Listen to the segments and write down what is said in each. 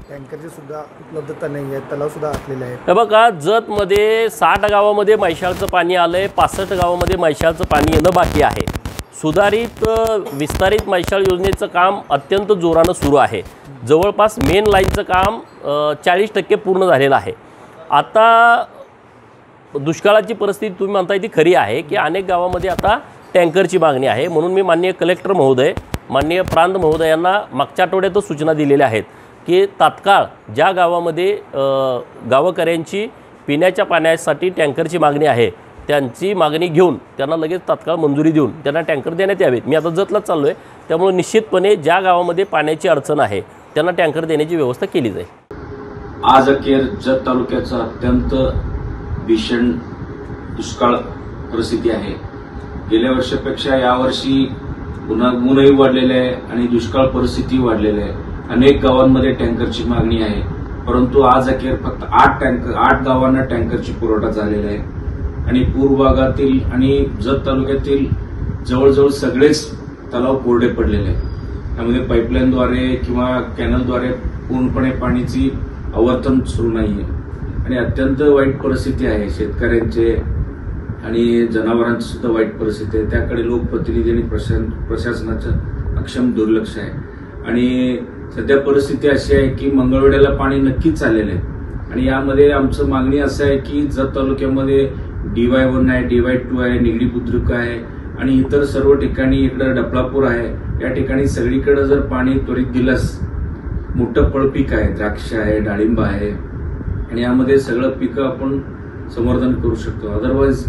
टँकरची सुद्धा उपलब्धता नाही आहे, तलाव सुद्धा आटलेले आहेत. हे बघा, जतमध्ये 60 गावामध्ये मैशाळचं पाणी आलंय, 65 गावामध्ये मैशाळचं पाणी येणं बाकी आहे. सुधारित विस्तारित मैशाळ योजनेचं काम अत्यंत जोरानं सुरू आहे. जवळपास मेन लाईनचं काम 40% पूर्ण झालेलं आहे. आता दुष्काळाची परिस्थिती तुम्ही म्हणताय ती खरी आहे की अनेक गावामध्ये आता टँकरची मागणी आहे. म्हणून मी माननीय कलेक्टर महोदय, माननीय प्रांत महोदयांना मागच्या आठवड्यातच सूचना दिलेल्या आहेत की तात्काळ ज्या गावामध्ये गावकऱ्यांची पिण्याच्या पाण्यासाठी टँकरची मागणी आहे त्यांची मागणी घेऊन त्यांना लगेच तात्काळ मंजुरी देऊन त्यांना टँकर देण्यात यावेत. मी आता जतलाच चाललो आहे, त्यामुळे निश्चितपणे ज्या गावामध्ये पाण्याची अडचण आहे त्यांना टँकर देण्याची व्यवस्था केली जाईल. आज अखेर जत तालुक्याचा अत्यंत भीषण दुष्काळ परिस्थिती आहे. गेल्या वर्षापेक्षा यावर्षी ऊनही वाढलेले आहे आणि दुष्काळ परिस्थिती वाढलेली आहे. अनेक गावांमध्ये टँकरची मागणी आहे, परंतु आज अखेर फक्त 8 गावांना टँकरची पुरवठा झालेला आहे. आणि पूर्व भागातील आणि जत तालुक्यातील जवळजवळ सगळेच तलाव कोरडे पडलेले आहेत. त्यामध्ये पाईपलाईनद्वारे किंवा कॅनलद्वारे पूर्णपणे पाण्याची आवर्तन सुरू नाहीये आणि अत्यंत वाईट परिस्थिती आहे. शेतकऱ्यांचे आणि जनावरांची सुद्धा वाईट परिस्थिती आहे. त्याकडे लोकप्रतिनिधी आणि प्रशासनाचं अक्षम दुर्लक्ष आहे. आणि सध्या परिस्थिती अशी आहे की मंगळवेढ्याला पाणी नक्कीच चाललेलं आहे आणि यामध्ये आमचं मागणी असं आहे की जत तालुक्यामध्ये DY1 आहे, DY2 आहे, निगडी बुद्रुक आहे आणि इतर सर्व ठिकाणी इकडे डफळापूर आहे. या ठिकाणी सगळीकडे जर पाणी त्वरित दिलंस, मोठं फळपीक आहे, द्राक्ष आहे, डाळिंब आहे आणि यामध्ये सगळं पिकं आपण संवर्धन करू शकतो. अदरवाईज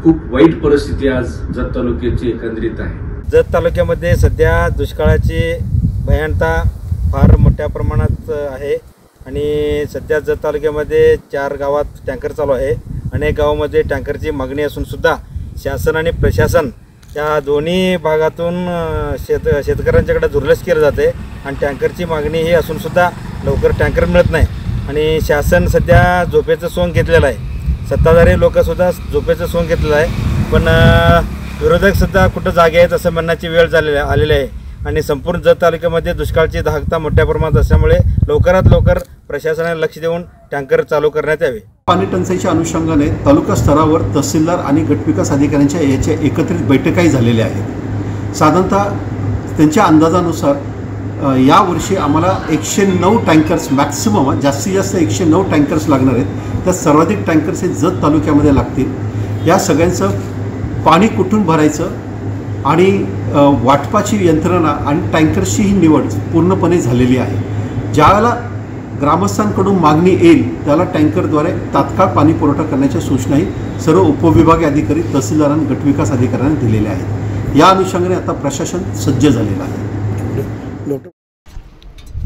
खूप वाईट परिस्थिती आज जत तालुक्याची एकंदरीत आहे. जत तालुक्यामध्ये सध्या दुष्काळाची भयानता फार मोठ्या प्रमाणात आहे आणि सध्या जत तालुक्यामध्ये 4 गावात टँकर चालू आहे. अनेक गावामध्ये टँकरची मागणी असून सुद्धा शासन आणि प्रशासन या दोन्ही भागातून शेतकऱ्यांच्याकडे दुर्लक्ष केलं जाते आणि टँकरची मागणी ही असून सुद्धा लवकर टँकर मिळत नाही आणि शासन सध्या झोपेचं सोंग घेतलेलं आहे. सत्ताधारी लोकसुद्धा झोपेचं सोंग घेतलेलं आहे, पण विरोधकसुद्धा कुठं जागे आहेत असं म्हणण्याची वेळ आलेली आहे. आणि संपूर्ण जत तालुक्यामध्ये दुष्काळाची दाहकता मोठ्या प्रमाणात असल्यामुळे लवकरात लवकर प्रशासनाने लक्ष देऊन टँकर चालू करण्यात यावे. पाणी टंचाईच्या अनुषंगाने तालुका स्तरावर तहसीलदार आणि गटविकास अधिकाऱ्यांच्या याच्या एकत्रित बैठकाही झालेल्या आहेत. साधारणतः त्यांच्या अंदाजानुसार यावर्षी आम्हाला 109 टँकर्स मॅक्सिमम, जास्तीत जास्त 109 टँकर्स लागणार आहेत. त्यात सर्वाधिक टँकर्स हे जत तालुक्यामध्ये लागतील. या सगळ्यांचं पाणी कुठून भरायचं आणि वाटपाची यंत्रणा आणि टँकर्सची ही निवड पूर्णपणे झालेली आहे. ज्यावेळेला ग्रामस्थांकडून मागणी येईल त्याला टँकरद्वारे तात्काळ पाणी पुरवठा करण्याच्या सूचनाही सर्व उपविभागीय अधिकारी, तहसीलदार आणि गटविकास अधिकाऱ्यांना दिलेल्या आहेत. या अनुषंगाने आता प्रशासन सज्ज झालेलं आहे.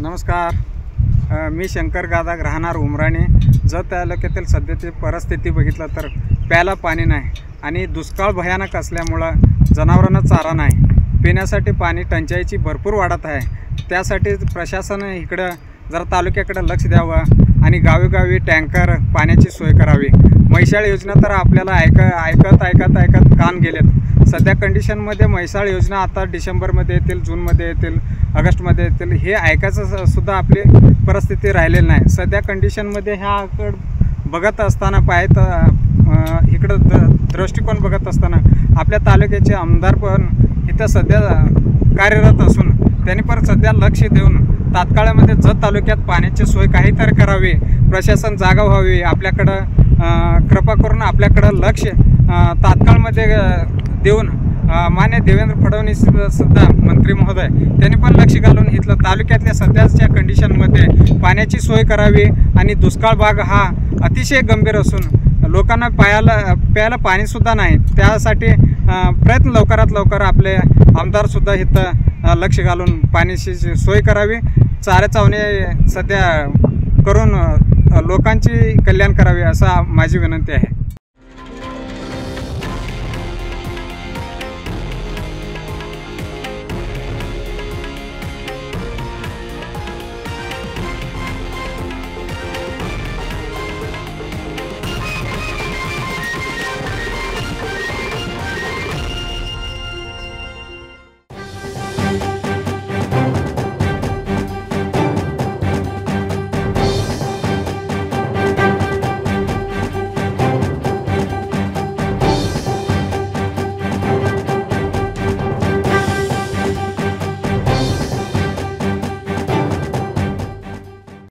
नमस्कार, मी शंकर गादा, राहणार उमराणे. जत तालुक्यातील सध्याची परिस्थिती बघितलं तर प्यायला पाणी नाही आणि दुष्काळ भयानक असल्यामुळं जनावरांना चारा नाही. पिण्यासाठी पाणी टंचाईची भरपूर वाढत आहे. त्यासाठी प्रशासन इकडं जरा तालुक्याकडे लक्ष द्यावं आणि गावीगावी टँकर पाण्याची सोय करावी. मैशाळ योजना तर आपल्याला ऐकत कान गेलेत. सध्या कंडिशनमध्ये मैशाळ योजना आता डिसेंबरमध्ये येतील, जूनमध्ये येतील, ऑगस्टमध्ये येतील, हे ऐकायचं सुद्धा आपली परिस्थिती राहिलेली नाही. सध्या कंडिशनमध्ये ह्याकडं बघत असताना इकडं दृष्टिकोन बघत असताना आपल्या तालुक्याचे आमदार पण इथं सध्या कार्यरत असून त्यांनी पण सध्या लक्ष देऊन तात्काळामध्ये जत तालुक्यात पाण्याची सोय काहीतरी करावी. प्रशासन जागा व्हावी, आपल्याकडं कृपा करून आपल्याकडं लक्ष तात्काळमध्ये देऊन मान्य देवेंद्र फडणवीस सुद्धा मंत्री महोदय त्यांनी पण लक्ष घालून इथलं तालुक्यातल्या सध्याच्या कंडिशनमध्ये पाण्याची सोय करावी. आणि दुष्काळ भाग हा अतिशय गंभीर असून लोकांना प्यायला पाणीसुद्धा नाही. त्यासाठी प्रयत्न लवकरात लवकर आपले आमदारसुद्धा इथं लक्ष घालून पाण्याची सोय करावी. चारा चावणे सध्या करून लोकांची कल्याण करावे असं माझी विनंती आहे.